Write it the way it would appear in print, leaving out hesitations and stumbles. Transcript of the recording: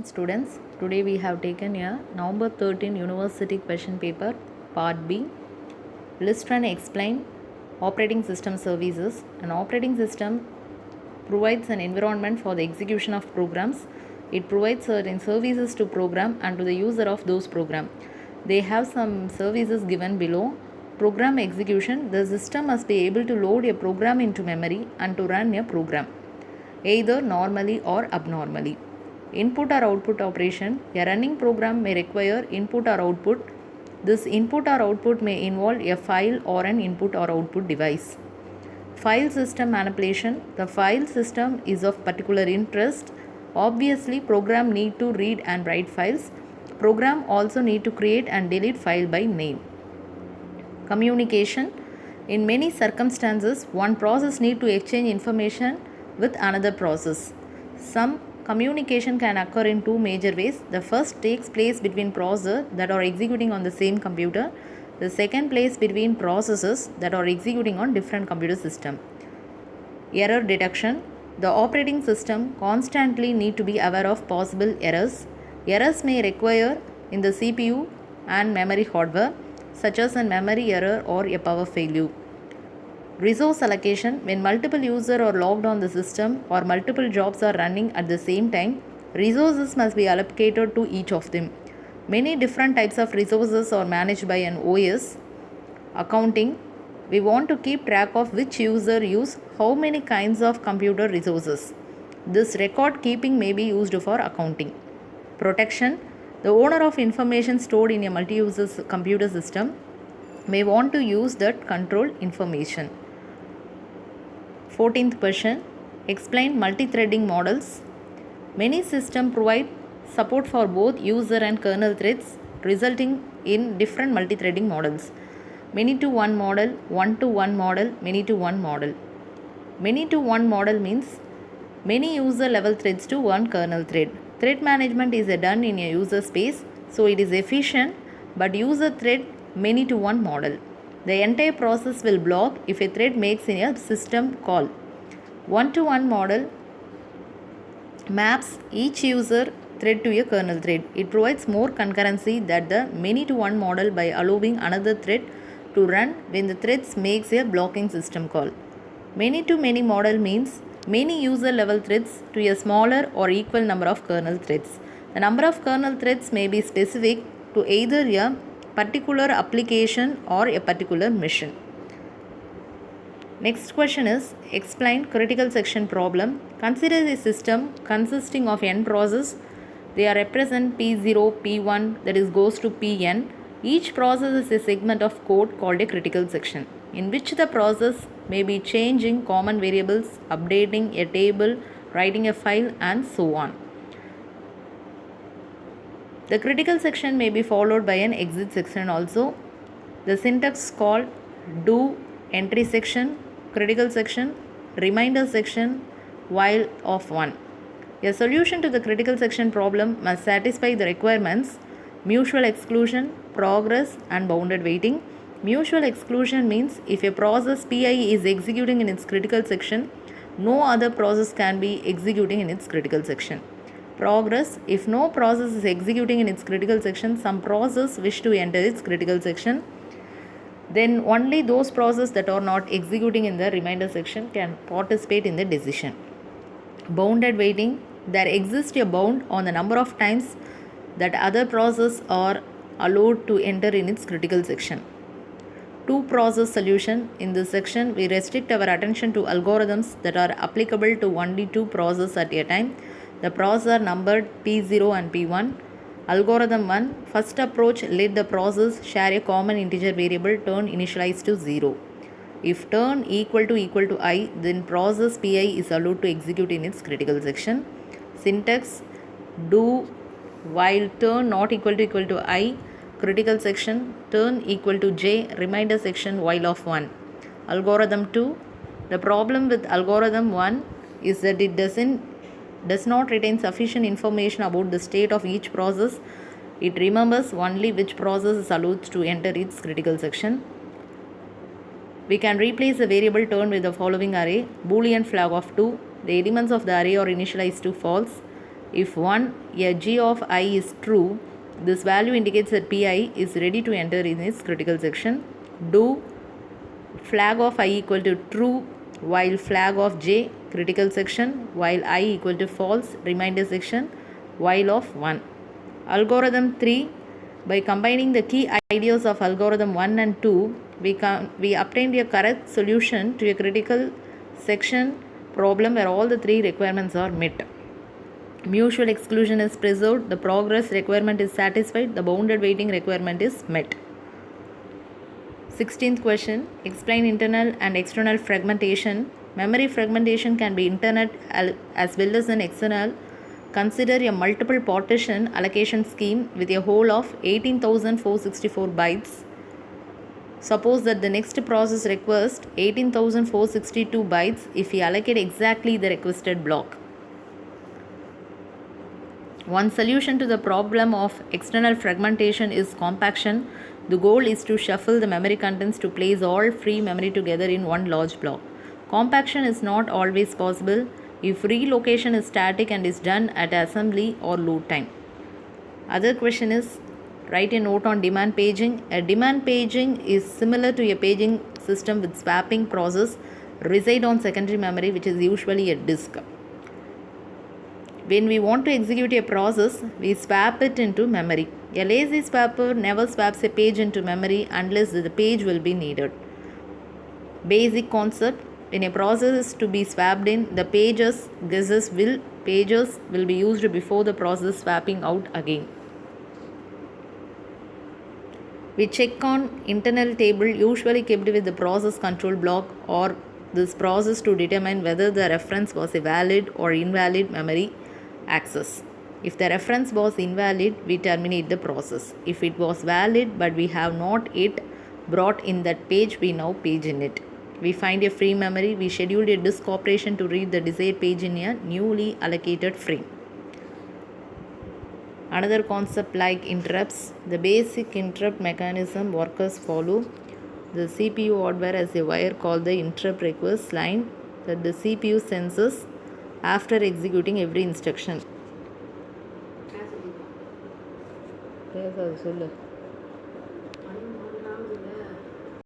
Students, today we have taken a November 13 University question paper, Part B. List and explain operating system services. An operating system provides an environment for the execution of programs. It provides certain services to program and to the user of those programs. They have some services given below. Program execution. The system must be able to load a program into memory and to run a program, either normally or abnormally. Input or output operation. A running program may require input or output. This input or output may involve a file or an input or output device. File system manipulation. The file system is of particular interest. Obviously, program need to read and write files. Program also need to create and delete file by name. Communication. In many circumstances, one process need to exchange information with another process. Some communication can occur in two major ways. The first takes place between processes that are executing on the same computer. The second place between processes that are executing on different computer systems. Error detection. The operating system constantly need to be aware of possible errors. Errors may require in the CPU and memory hardware, such as a memory error or a power failure. Resource allocation. When multiple users are logged on the system or multiple jobs are running at the same time, resources must be allocated to each of them. Many different types of resources are managed by an OS. Accounting. We want to keep track of which user use how many kinds of computer resources. This record keeping may be used for accounting. Protection. The owner of information stored in a multi-user computer system may want to use that control information. 14th question. Explain multi-threading models. Many systems provide support for both user and kernel threads, resulting in different multi-threading models. Many-to-one model, one-to-one model, many-to-one model. Many-to-one model means many user level threads to one kernel thread. Thread management is done in a user space, so it is efficient, but user thread many-to-one model. The entire process will block if a thread makes a system call. One-to-one model maps each user thread to a kernel thread. It provides more concurrency than the many-to-one model by allowing another thread to run when the threads makes a blocking system call. Many-to-many model means many user level threads to a smaller or equal number of kernel threads. The number of kernel threads may be specific to either a particular application or a particular mission. Next question is explain critical section problem. Consider a system consisting of n processes. They are represent P0, P1, that is goes to Pn. Each process is a segment of code called a critical section, in which the process may be changing common variables, updating a table, writing a file, and so on. The critical section may be followed by an exit section also. The syntax called do entry section, critical section, reminder section, while of 1. A solution to the critical section problem must satisfy the requirements mutual exclusion, progress, and bounded waiting. Mutual exclusion means if a process PI is executing in its critical section, no other process can be executing in its critical section. Progress. If no process is executing in its critical section, some process wish to enter its critical section, then only those processes that are not executing in the reminder section can participate in the decision. Bounded waiting. There exists a bound on the number of times that other processes are allowed to enter in its critical section. Two process solution. In this section, we restrict our attention to algorithms that are applicable to only two processes at a time. The processes are numbered P0 and P1. Algorithm 1. First approach let the process share a common integer variable turn initialized to 0. If turn equal to I, then process PI is allowed to execute in its critical section. Syntax do while turn not equal to I, critical section, turn equal to j, reminder section, while of 1. Algorithm 2. The problem with algorithm 1 is that it does not retain sufficient information about the state of each process. It remembers only which process is allowed to enter its critical section. We can replace the variable turn with the following array: Boolean flag of 2. The elements of the array are initialized to false. If a g of I is true, this value indicates that pi is ready to enter in its critical section. Do flag of I equal to true while flag of j critical section, while I equal to false remainder section, while of 1. Algorithm 3. By combining the key ideas of algorithm 1 and 2, we obtained a correct solution to a critical section problem where all the three requirements are met. Mutual exclusion is preserved, the progress requirement is satisfied, the bounded weighting requirement is met. 16th question. Explain internal and external fragmentation. Memory fragmentation can be internal as well as an external. Consider a multiple partition allocation scheme with a whole of 18,464 bytes. Suppose that the next process requires 18,462 bytes if we allocate exactly the requested block. One solution to the problem of external fragmentation is compaction. The goal is to shuffle the memory contents to place all free memory together in one large block. Compaction is not always possible if relocation is static and is done at assembly or load time. Other question is, write a note on demand paging. A demand paging is similar to a paging system with swapping process reside on secondary memory, which is usually a disk. When we want to execute a process, we swap it into memory. A lazy swapper never swaps a page into memory unless the page will be needed. Basic concept: when a process is to be swapped in, the pages will be used before the process swapping out again. We check on internal table usually kept with the process control block or this process to determine whether the reference was a valid or invalid memory access. If the reference was invalid, we terminate the process. If it was valid but we have not yet brought in that page, we now page in it. We find a free memory, we schedule a disk operation to read the desired page in a newly allocated frame. Another concept like interrupts. The basic interrupt mechanism works as follow. The CPU hardware has a wire called the interrupt request line that the CPU senses after executing every instruction.